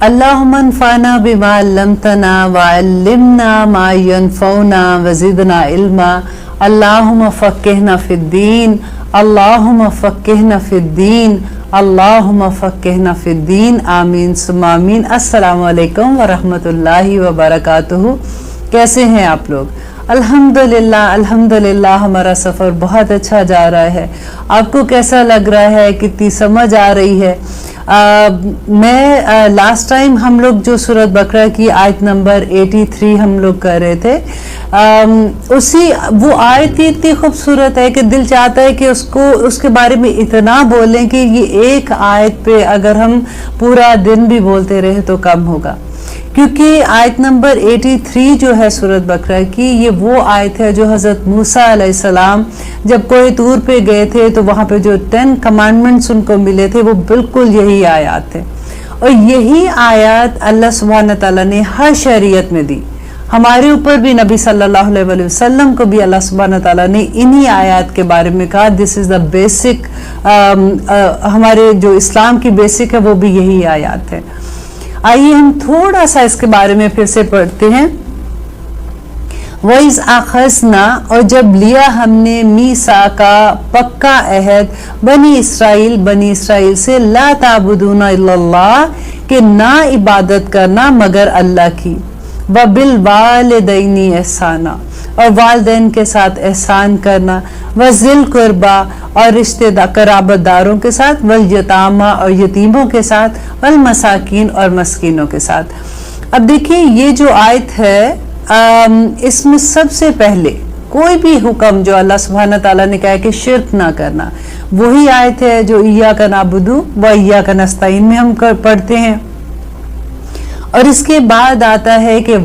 اللهم انفعنا بما علمتنا وعلمنا ما ينفعنا وزدنا علما اللهم فقهنا في الدين اللهم فقهنا في الدين اللهم فقهنا في الدين آمین ثم آمین۔ السلام علیکم ورحمۃ اللہ وبرکاتہ۔ کیسے ہیں آپ لوگ؟ الحمدللہ ہمارا سفر بہت اچھا جا رہا ہے۔ آپ کو کیسا لگ رہا ہے؟ کتنی سمجھ آ رہی ہے؟ میں لاسٹ ٹائم ہم لوگ جو سورۃ بقرہ کی آیت نمبر 83 ہم لوگ کر رہے تھے، وہ آیت اتنی خوبصورت ہے کہ دل چاہتا ہے کہ اس کے بارے میں اتنا بولیں کہ یہ ایک آیت پہ اگر ہم پورا دن بھی بولتے رہے تو کم ہوگا، کیونکہ آیت نمبر 83 جو ہے سورۃ بقرہ کی، یہ وہ آیت ہے جو حضرت موسیٰ علیہ السلام جب کوہ طور پہ گئے تھے تو وہاں پہ جو 10 کمانڈمنٹس ان کو ملے تھے وہ بالکل یہی آیات تھے، اور یہی آیات اللہ سبحانہ تعالیٰ نے ہر شریعت میں دی۔ ہمارے اوپر بھی نبی صلی اللہ علیہ وسلم کو بھی اللہ سبحانہ تعالیٰ نے انہی آیات کے بارے میں کہا، دس از دا بیسک، ہمارے جو اسلام کی بیسک ہے وہ بھی یہی آیات ہے۔ آئیے ہم تھوڑا سا اس کے بارے میں پھر سے پڑھتے ہیں۔ وَإِذْ أَخَذْنَا، اور جب لیا ہم نے میثاقا پکا عہد بنی اسرائیل سے، لا تعبدون الا اللہ، کہ نہ عبادت کرنا مگر اللہ کی، وَبِالْوَالِدَيْنِ احسانا، اور والدین کے ساتھ احسان کرنا، وَذِي الْقُرْبَى، اور رشتہ قرابت داروں کے ساتھ، وَالْيَتَامَى، اور یتیموں کے ساتھ، وَالْمَسَاکِین، اور مسکینوں کے ساتھ۔ اب دیکھیں یہ جو آیت ہے اس میں سب سے پہلے کوئی بھی حکم جو اللہ سبحانہ تعالیٰ نے کہا کہ شرک نہ کرنا، وہی آیت ہے جو ایاک نعبد و ایاک نستعین میں ہم پڑھتے ہیں، اور اس کے بعد آتا ہے کہ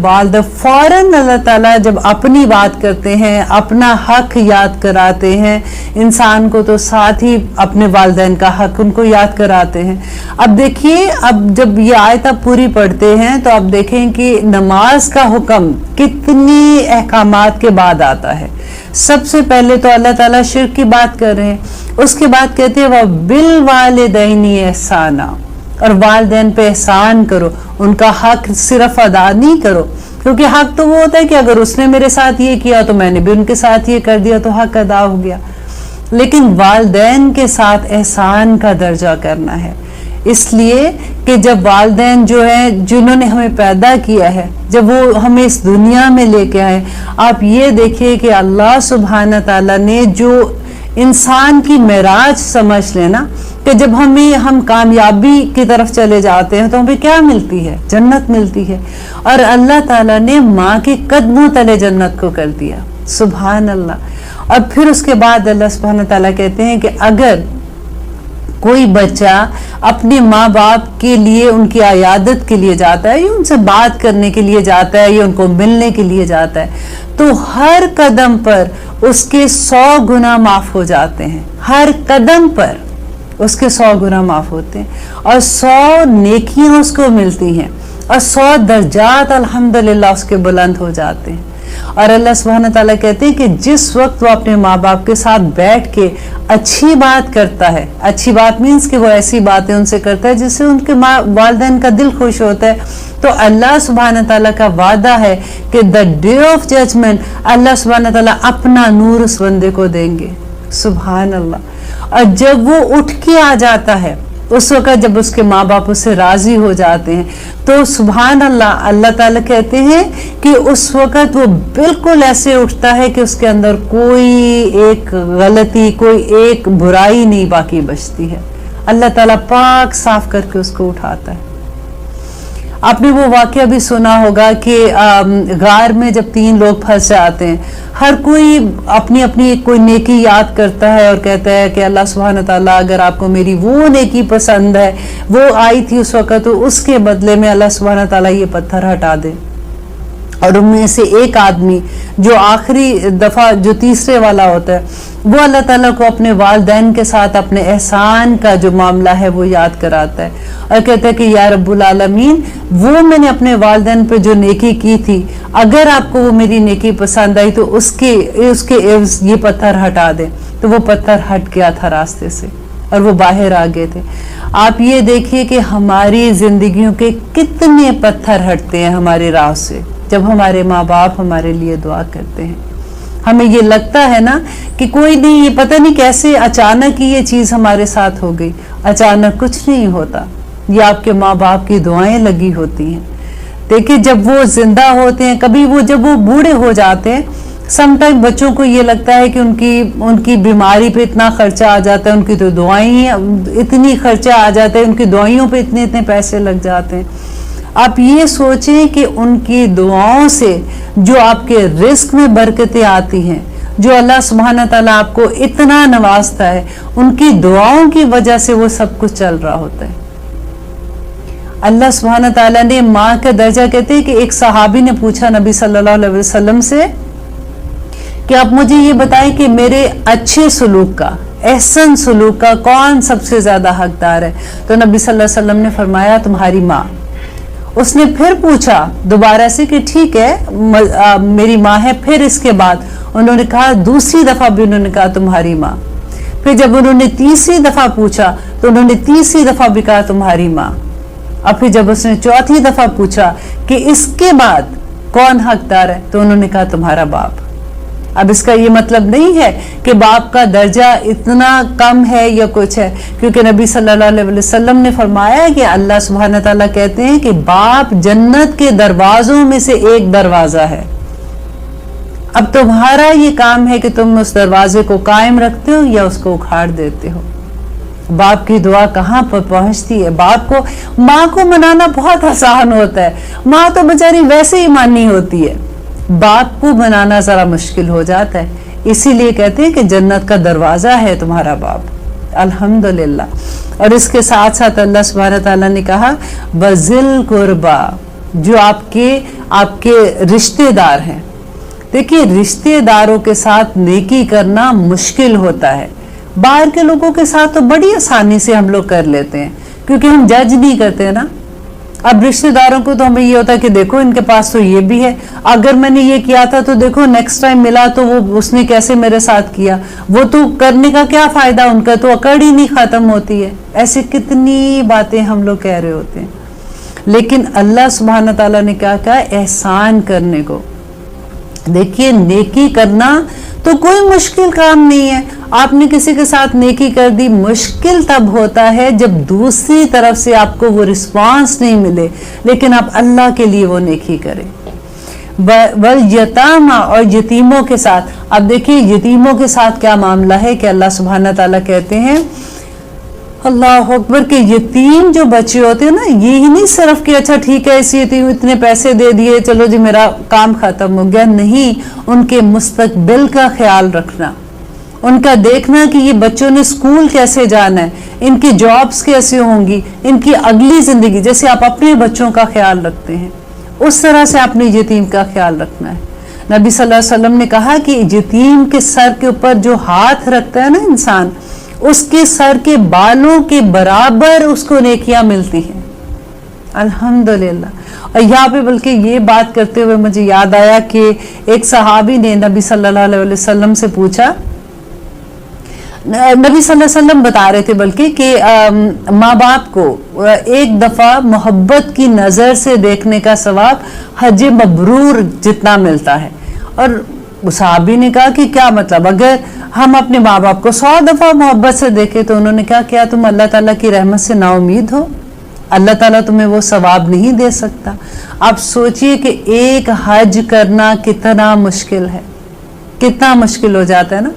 فوراً اللہ تعالیٰ جب اپنی بات کرتے ہیں، اپنا حق یاد کراتے ہیں انسان کو، تو ساتھ ہی اپنے والدین کا حق ان کو یاد کراتے ہیں۔ اب دیکھیے، اب جب یہ آیت آپ پوری پڑھتے ہیں تو آپ دیکھیں کہ نماز کا حکم کتنی احکامات کے بعد آتا ہے۔ سب سے پہلے تو اللہ تعالیٰ شرک کی بات کر رہے ہیں، اس کے بعد کہتے ہیں وَبِالْوَالِدَيْنِ احسانا، اور والدین پہ احسان کرو، ان کا حق صرف ادا نہیں کرو، کیونکہ حق تو وہ ہوتا ہے کہ اگر اس نے میرے ساتھ یہ کیا تو میں نے بھی ان کے ساتھ یہ کر دیا تو حق ادا ہو گیا، لیکن والدین کے ساتھ احسان کا درجہ کرنا ہے، اس لیے کہ جب والدین جو ہیں جنہوں نے ہمیں پیدا کیا ہے، جب وہ ہمیں اس دنیا میں لے کے آئے، آپ یہ دیکھیں کہ اللہ سبحانہ تعالیٰ نے جو انسان کی معراج سمجھ لینا کہ جب ہم کامیابی کی طرف چلے جاتے ہیں تو ہمیں کیا ملتی ہے؟ جنت ملتی ہے، اور اللہ تعالیٰ نے ماں کے قدموں تلے جنت کو کر دیا، سبحان اللہ۔ اور پھر اس کے بعد اللہ سبحانہ تعالیٰ کہتے ہیں کہ اگر کوئی بچہ اپنے ماں باپ کے لیے ان کی عیادت کے لیے جاتا ہے، یا ان سے بات کرنے کے لیے جاتا ہے، یا ان کو ملنے کے لیے جاتا ہے، تو ہر قدم پر اس کے 100 گناہ معاف ہو جاتے ہیں، ہر قدم پر اس کے 100 گناہ معاف ہوتے ہیں، اور 100 نیکیاں اس کو ملتی ہیں، اور 100 درجات الحمدللہ اس کے بلند ہو جاتے ہیں۔ اور اللہ سبحانہ تعالیٰ کہتے ہیں کہ جس وقت وہ اپنے ماں باپ کے ساتھ بیٹھ کے اچھی بات کرتا ہے، اچھی بات مینس کہ وہ ایسی باتیں ان سے کرتا ہے جس سے ان کے والدین کا دل خوش ہوتا ہے، تو اللہ سبحانہ تعالیٰ کا وعدہ ہے کہ دا ڈے آف ججمنٹ اللہ سبحانہ تعالیٰ اپنا نور اس بندے کو دیں گے، سبحان اللہ۔ اور جب وہ اٹھ کے آ جاتا ہے، اس وقت جب اس کے ماں باپ اس سے راضی ہو جاتے ہیں، تو سبحان اللہ، اللہ تعالیٰ کہتے ہیں کہ اس وقت وہ بالکل ایسے اٹھتا ہے کہ اس کے اندر کوئی ایک غلطی، کوئی ایک برائی نہیں باقی بچتی ہے، اللہ تعالیٰ پاک صاف کر کے اس کو اٹھاتا ہے۔ آپ نے وہ واقعہ بھی سنا ہوگا کہ غار میں جب 3 لوگ پھنس جاتے ہیں، ہر کوئی اپنی اپنی کوئی نیکی یاد کرتا ہے اور کہتا ہے کہ اللہ سبحانہ تعالیٰ اگر آپ کو میری وہ نیکی پسند ہے، وہ آئی تھی اس وقت، تو اس کے بدلے میں اللہ سبحانہ تعالیٰ یہ پتھر ہٹا دے۔ اور ان میں سے ایک آدمی جو آخری دفعہ جو تیسرے والا ہوتا ہے، وہ اللہ تعالیٰ کو اپنے والدین کے ساتھ اپنے احسان کا جو معاملہ ہے وہ یاد کراتا ہے، اور کہتا ہے کہ یا رب العالمین، وہ میں نے اپنے والدین پہ جو نیکی کی تھی، اگر آپ کو وہ میری نیکی پسند آئی تو اس کے عوض یہ پتھر ہٹا دے۔ تو وہ پتھر ہٹ گیا تھا راستے سے، اور وہ باہر آ گئے تھے۔ आप ये देखिए कि हमारी जिंदगियों के कितने पत्थर हटते हैं हमारी राह से जब हमारे माँ बाप हमारे लिए दुआ करते हैं। हमें ये लगता है ना कि कोई नहीं, ये पता नहीं कैसे अचानक ही ये चीज़ हमारे साथ हो गई। अचानक कुछ नहीं होता, ये आपके माँ बाप की दुआएं लगी होती हैं। देखिए जब वो जिंदा होते हैं, कभी वो जब वो बूढ़े हो जाते हैं, समटाइम बच्चों को ये लगता है कि उनकी बीमारी पे इतना खर्चा आ जाता है, उनकी तो दुआएं इतनी खर्चा आ जाता है, उनकी दवाइयों पे इतने इतने पैसे लग जाते हैं। आप ये सोचें कि उनकी दुआओं से जो आपके रिस्क में बरकतें आती हैं, जो अल्लाह सुब्हान तआला आपको इतना नवाजता है, उनकी दुआओं की वजह से वो सब कुछ चल रहा होता है। अल्लाह सुब्हान तआला ने माँ का दर्जा, कहते हैं कि एक सहाबी ने पूछा नबी सल्लल्लाहु अलैहि वसल्लम से कि आप मुझे ये बताएं कि मेरे अच्छे सलूक का, एहसन सलूक का कौन सबसे ज्यादा हकदार है। तो नबी सल्लल्लाहु अलैहि वसल्लम ने फरमाया तुम्हारी माँ। उसने फिर पूछा दोबारा से कि ठीक है मेरी माँ है, फिर इसके बाद उन्होंने कहा, दूसरी दफा भी उन्होंने कहा तुम्हारी माँ। फिर जब उन्होंने तीसरी दफा पूछा तो उन्होंने तीसरी दफा भी कहा तुम्हारी माँ। और फिर जब उसने चौथी दफा पूछा कि इसके बाद कौन हकदार है, तो उन्होंने कहा तुम्हारा बाप। अब इसका ये मतलब नहीं है कि बाप का दर्जा इतना कम है या कुछ है, क्योंकि नबी सल्लल्लाहु अलैहि वसल्लम ने फरमाया कि अल्लाह सुब्हान तआला कहते हैं कि बाप जन्नत के दरवाजों में से एक दरवाजा है। अब तुम्हारा ये काम है कि तुम उस दरवाजे को कायम रखते हो या उसको उखाड़ देते हो। बाप की दुआ कहाँ पर पहुंचती है। बाप को, माँ को मनाना बहुत आसान होता है, माँ तो बेचारी वैसे ही माननी होती है, बाप को मनाना जरा मुश्किल हो जाता है। इसीलिए कहते हैं कि जन्नत का दरवाजा है तुम्हारा बाप। अल्हम्दुलिल्लाह। और इसके साथ साथ अल्लाह सुब्हानहू तआला ने कहा वज़िल कुर्बा, जो आपके रिश्तेदार हैं। देखिए रिश्तेदारों के साथ नेकी करना मुश्किल होता है। बाहर के लोगों के साथ तो बड़ी आसानी से हम लोग कर लेते हैं, क्योंकि हम जज नहीं करते ना। अब रिश्तेदारों को तो हमें ये होता है कि देखो इनके पास तो ये भी है, अगर मैंने ये किया था तो देखो नेक्स्ट टाइम मिला तो वो उसने कैसे मेरे साथ किया, वो तो करने का क्या फायदा, उनका तो अकड़ ही नहीं खत्म होती है। ऐसी कितनी बातें हम लोग कह रहे होते हैं। लेकिन अल्लाह सुब्हान तआला ने क्या कहा, एहसान करने को। देखिए नेकी करना तो कोई मुश्किल काम नहीं है। आपने किसी के साथ नेकी कर दी, मुश्किल तब होता है जब दूसरी तरफ से आपको वो रिस्पांस नहीं मिले, लेकिन आप अल्लाह के लिए वो नेकी करें। वल यतामा, और यतीमों के साथ। अब देखिए यतीमों के साथ क्या मामला है कि अल्लाह सुब्हान तआला कहते हैं, अल्लाह अकबर, के यतीम जो बच्चे होते हैं ना, ये ही नहीं सिर्फ कि अच्छा ठीक है इस यतीम इतने पैसे दे दिए चलो जी मेरा काम खत्म हो गया। नहीं, उनके मुस्तकबिल का ख्याल रखना, उनका देखना कि ये बच्चों ने स्कूल कैसे जाना है, इनकी जॉब्स कैसे होंगी, इनकी अगली जिंदगी, जैसे आप अपने बच्चों का ख्याल रखते हैं उस तरह से आपने यतीम का ख्याल रखना है। नबी सल्लल्लाहु अलैहि वसल्लम ने कहा कि यतीम के सर के ऊपर जो हाथ रखता है ना इंसान, उसके सर के बालों के बराबर उसको नेकियां मिलती हैं। अल्हम्दुलिल्लाह। और यहाँ पे बल्कि ये बात करते हुए मुझे याद आया कि एक सहाबी ने नबी सल्लल्लाहु अलैहि वसल्लम से पूछा, नबी सल्लल्लाहु अलैहि वसल्लम बता रहे थे बल्कि कि माँ बाप को एक दफ़ा मोहब्बत की नज़र से देखने का सवाब हज मबरूर जितना मिलता है। और सहाबी ने कहा कि क्या मतलब, अगर हम अपने माँ बाप को 100 दफ़ा मोहब्बत से देखें, तो उन्होंने कहा क्या तुम अल्लाह ताला की रहमत से नाउमीद हो, अल्लाह ताला तुम्हें वो सवाब नहीं दे सकता। आप सोचिए कि एक हज करना कितना मुश्किल है, कितना मुश्किल हो जाता है ना।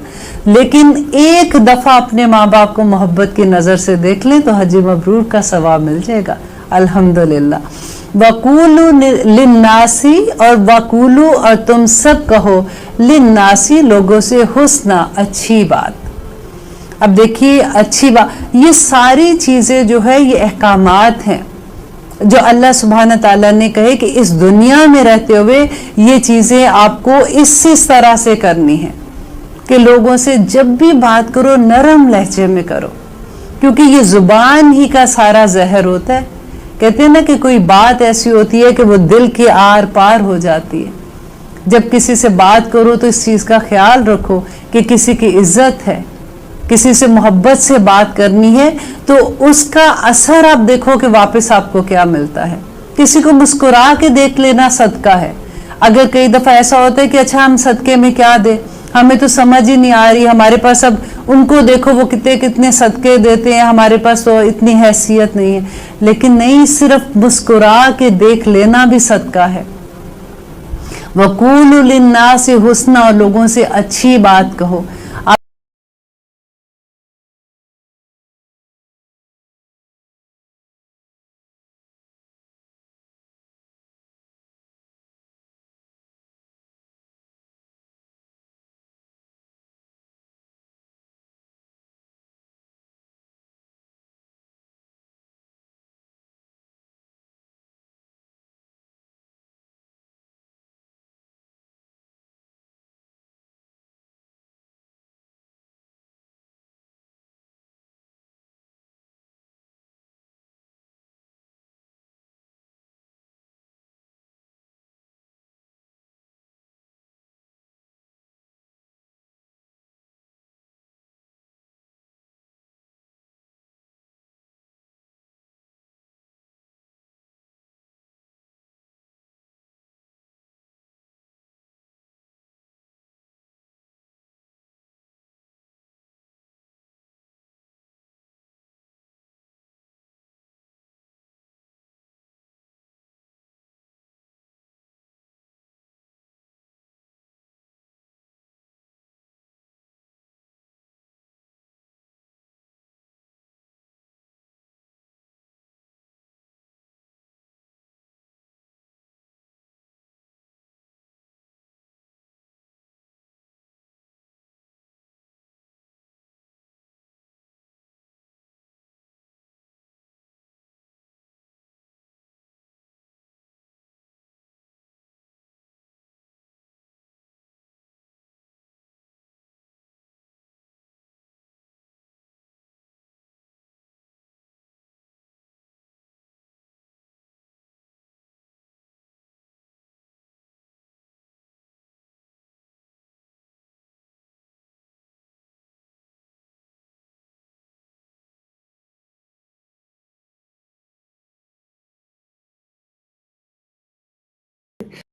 लेकिन एक दफ़ा अपने माँ बाप को मोहब्बत की नज़र से देख लें तो हज मबरूर का सवाब मिल जाएगा। अल्हम्दुलिल्लाह। वकूलू लिन्नासी, और वकूलू, और तुम सब कहो लिन्नासी, लोगों से हुस्ना, अच्छी बात। अब देखिए अच्छी बात, ये सारी चीज़ें जो है ये अहकामात हैं जो अल्लाह सुब्हान तआला ने कहे कि इस दुनिया में रहते हुए ये चीज़ें आपको इस तरह से करनी है कि लोगों से जब भी बात करो नरम लहजे में करो, क्योंकि ये जुबान ही का सारा जहर होता है। कहते हैं ना कि कोई बात ऐसी होती है कि वो दिल के आर पार हो जाती है। जब किसी से बात करो तो इस चीज़ का ख्याल रखो कि किसी की इज्जत है, किसी से मोहब्बत से बात करनी है तो उसका असर आप देखो कि वापस आपको क्या मिलता है। किसी को मुस्कुरा के देख लेना सदका है। अगर कई दफा ऐसा होता है कि अच्छा हम सदके में क्या दें, हमें तो समझ ही नहीं आ रही, हमारे पास अब उनको देखो वो कितने कितने सदके देते हैं, हमारे पास तो इतनी हैसियत नहीं है। लेकिन नहीं, सिर्फ मुस्कुरा के देख लेना भी सदका है। वक़ूलु लिन्नासि हुस्ना, और लोगों से अच्छी बात कहो।